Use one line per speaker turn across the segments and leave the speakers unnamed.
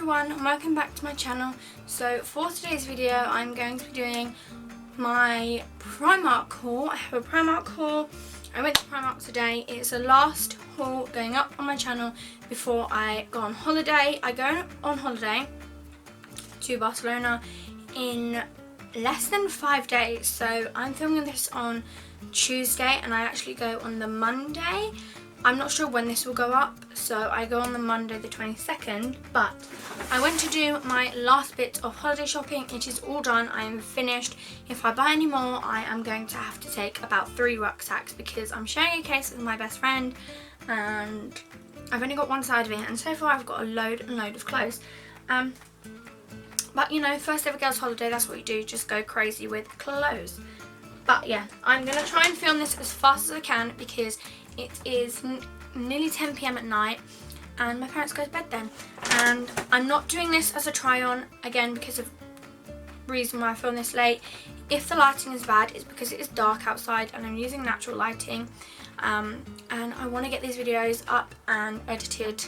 everyone and welcome back to my channel. So for today's video I'm going to be doing my Primark haul. I have a Primark haul. I went to Primark today. It's the last haul going up on my channel before I go on holiday. I go on holiday to Barcelona in less than 5 days. So I'm filming this on Tuesday and I actually go on the Monday. I'm not sure when this will go up, so I go on the Monday the 22nd, but I went to do my last bit of holiday shopping. It is all done, I am finished. If I buy any more, I am going to have to take about 3 rucksacks because I'm sharing a case with my best friend and I've only got one side of it, and so far I've got a load and load of clothes. But you know, first ever girls holiday, that's what you do, just go crazy with clothes. But yeah, I'm going to try and film this as fast as I can because it is nearly 10 PM at night and my parents go to bed then. And I'm not doing this as a try on, again, because of reason why I film this late. If the lighting is bad, it's because it is dark outside and I'm using natural lighting. And I want to get these videos up and edited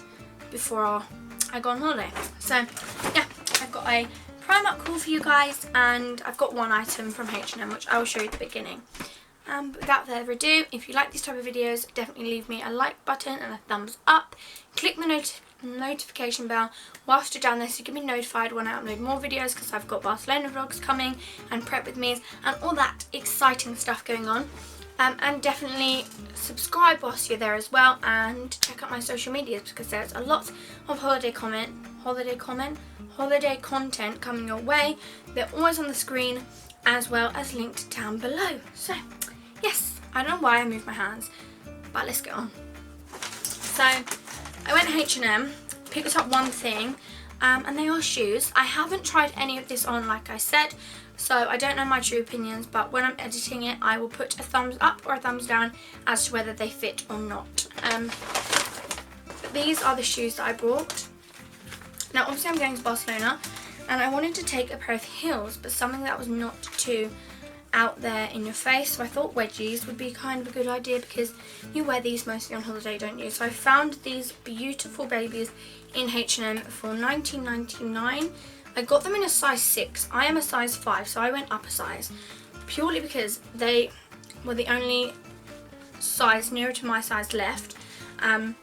before I go on holiday. So yeah, I've got a Primark haul for you guys and I've got one item from H&M which I will show you at the beginning. But without further ado, if you like these type of videos, definitely leave me a like button and a thumbs up. Click the notification bell whilst you're down there so you can be notified when I upload more videos, because I've got Barcelona vlogs coming and prep with me's and all that exciting stuff going on. And definitely subscribe whilst you're there as well, and check out my social medias because there's a lot of holiday content coming your way. They're always on the screen as well as linked down below. So yes, I don't know why I moved my hands, but let's get on. So I went to H&M, picked up one thing, and they are shoes. I haven't tried any of this on, like I said, so I don't know my true opinions, but when I'm editing it I will put a thumbs up or a thumbs down as to whether they fit or not. But these are the shoes that I brought. Now obviously I'm going to Barcelona and I wanted to take a pair of heels, but something that was not too out there in your face, so I thought wedgies would be kind of a good idea because you wear these mostly on holiday, don't you? So I found these beautiful babies in H&M for $19.99. I got them in a size 6. I am a size 5, so I went up a size purely because they were the only size nearer to my size left, and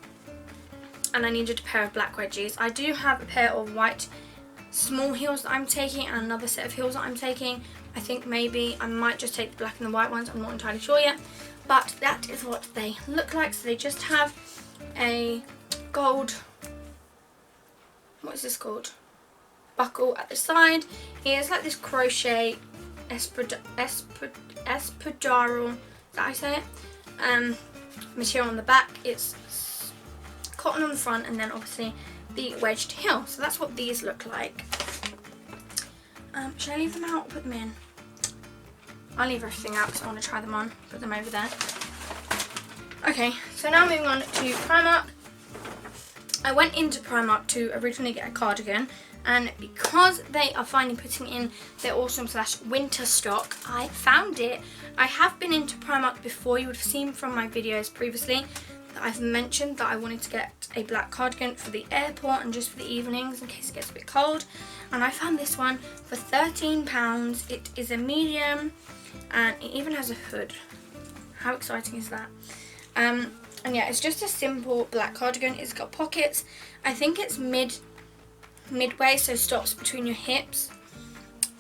I needed a pair of black wedgies. I do have a pair of white small heels that I'm taking and another set of heels that I'm taking. I think maybe I might just take the black and the white ones, I'm not entirely sure yet, but that is what they look like. So they just have a gold, what is this called, buckle at the side. Here's like this crochet espadrille, is that how I say it, material on the back. It's cotton on the front and then obviously the wedged heel. So that's what these look like. Should I leave them out or put them in? I'll leave everything out because I want to try them on. Put them over there. Okay, so now moving on to Primark. I went into Primark to originally get a cardigan, and because they are finally putting in their autumn / winter stock, I found it. I have been into Primark before. You would have seen from my videos previously that I've mentioned that I wanted to get a black cardigan for the airport and just for the evenings in case it gets a bit cold. And I found this one for £13. It is a medium and it even has a hood. How exciting is that? And yeah, it's just a simple black cardigan. It's got pockets. I think it's midway, so stops between your hips.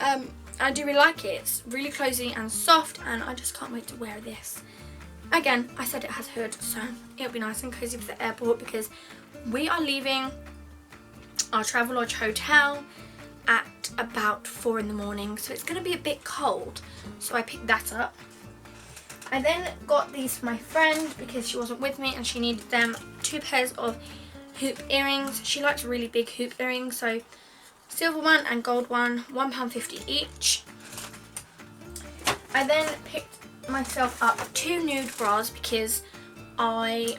I do really like it. It's really cozy and soft and I just can't wait to wear this. Again, I said it has a hood, so it'll be nice and cozy for the airport because we are leaving our Travelodge hotel at about 4 in the morning, so it's going to be a bit cold, so I picked that up. I then got these for my friend because she wasn't with me and she needed them. 2 pairs of hoop earrings. She likes really big hoop earrings, so silver one and gold one, £1.50 each. I then picked myself up 2 nude bras because last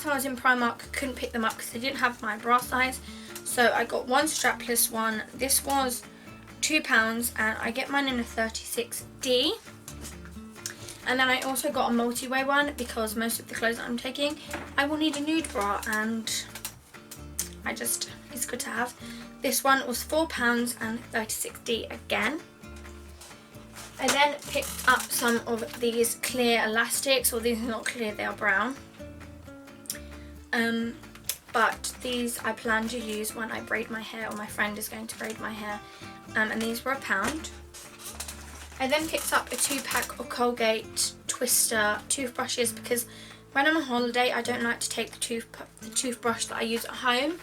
time I was in Primark couldn't pick them up because they didn't have my bra size. So I got one strapless one. This was £2 and I get mine in a 36D. And then I also got a multi-way one because most of the clothes that I'm taking I will need a nude bra, and it's good to have. This one was £4.36 again. I then picked up some of these clear elastics, or these are not clear, they are brown. But these I plan to use when I braid my hair, or my friend is going to braid my hair. And these were £1. I then picked up a 2-pack of Colgate Twister toothbrushes because when I'm on holiday I don't like to take the toothbrush that I use at home.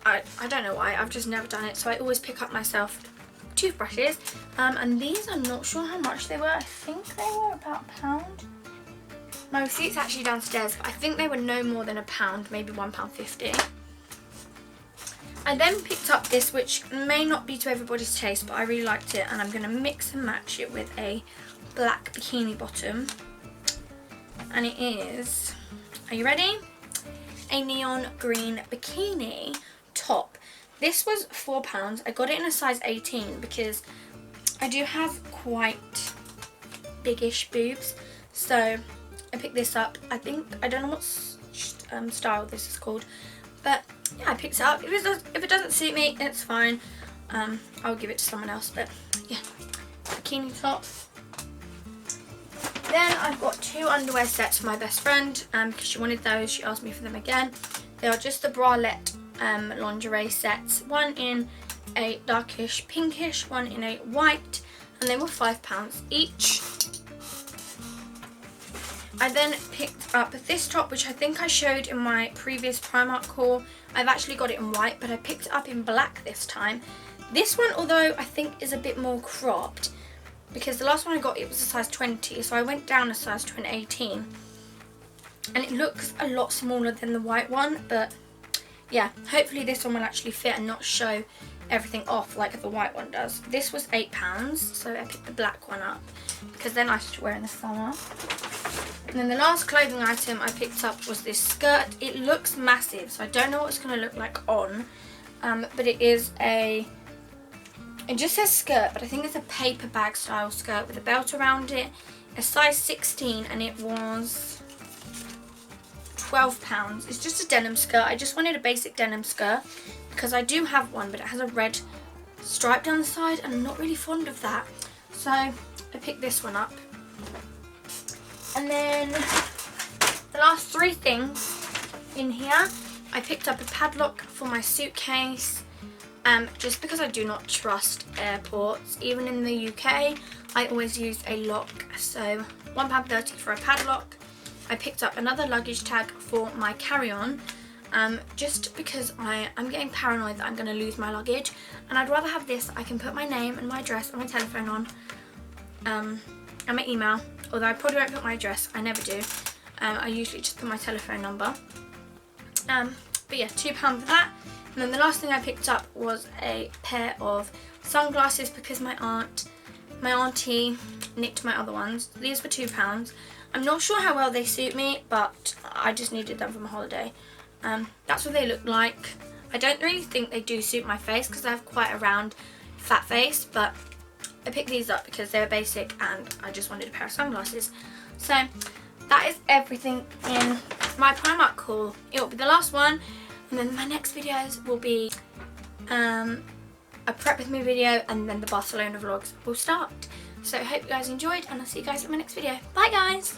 I don't know why, I've just never done it, so I always pick up myself toothbrushes. And these, I'm not sure how much they were. I think they were about £1. My receipt's actually downstairs, but I think they were no more than £1, maybe £1.50. I then picked up this, which may not be to everybody's taste, but I really liked it, and I'm going to mix and match it with a black bikini bottom. And it is, are you ready? A neon green bikini top. This was £4. I got it in a size 18 because I do have quite biggish boobs, so I picked this up. I don't know what style this is called, but yeah, I picked it up. If it doesn't suit me, it's fine. I'll give it to someone else, but yeah, bikini top. Then I've got 2 underwear sets for my best friend because she wanted those. She asked me for them again. They are just the bralette lingerie sets. One in a darkish pinkish, one in a white, and they were £5 each. I then picked up this top, which I think I showed in my previous Primark haul. I've actually got it in white, but I picked it up in black this time. This one, although I think is a bit more cropped, because the last one I got, it was a size 20, so I went down a size to an 18. And it looks a lot smaller than the white one, but yeah, hopefully this one will actually fit and not show everything off like the white one does. This was £8, so I picked the black one up because they're nice to wear in the summer. And then the last clothing item I picked up was this skirt. It looks massive, so I don't know what it's going to look like on, but it just says skirt, but I think it's a paper bag style skirt with a belt around it, a size 16, and it was £12. It's just a denim skirt. I just wanted a basic denim skirt because I do have one, but it has a red stripe down the side and I'm not really fond of that. So I picked this one up. And then the last 3 things in here, I picked up a padlock for my suitcase. Just because I do not trust airports. Even in the UK, I always use a lock. So £1.30 for a padlock. I picked up another luggage tag for my carry-on, just because I'm getting paranoid that I'm going to lose my luggage, and I'd rather have this. I can put my name and my address and my telephone on, and my email, although I probably won't put my address. I never do. I usually just put my telephone number. But yeah, £2 for that. And then the last thing I picked up was a pair of sunglasses because my auntie nicked my other ones. These were £2. I'm not sure how well they suit me, but I just needed them for my holiday. That's what they look like. I don't really think they do suit my face because I have quite a round, fat face, but I picked these up because they were basic and I just wanted a pair of sunglasses. So that is everything in my Primark haul. It will be the last one, and then my next videos will be a prep with me video, and then the Barcelona vlogs will start. So I hope you guys enjoyed, and I'll see you guys in my next video. Bye guys!